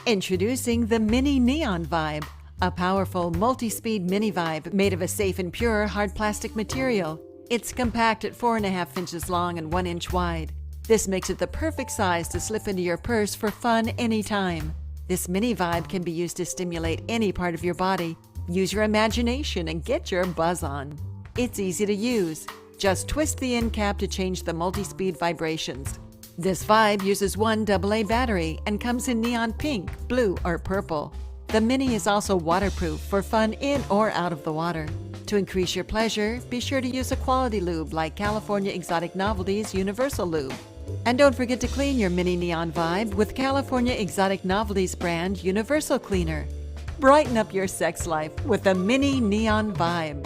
Introducing the Mini Neon Vibe, a powerful multi-speed mini vibe made of a safe and pure hard plastic material. It's compact at 4.5 inches long and 1 inch wide. This makes it the perfect size to slip into your purse for fun anytime. This mini vibe can be used to stimulate any part of your body. Use your imagination and get your buzz on. It's easy to use. Just twist the end cap to change the multi-speed vibrations. This vibe uses one AA battery and comes in neon pink, blue, or purple. The Mini is also waterproof for fun in or out of the water. To increase your pleasure, be sure to use a quality lube like California Exotic Novelties Universal Lube. And don't forget to clean your Mini Neon Vibe with California Exotic Novelties brand Universal Cleaner. Brighten up your sex life with the Mini Neon Vibe.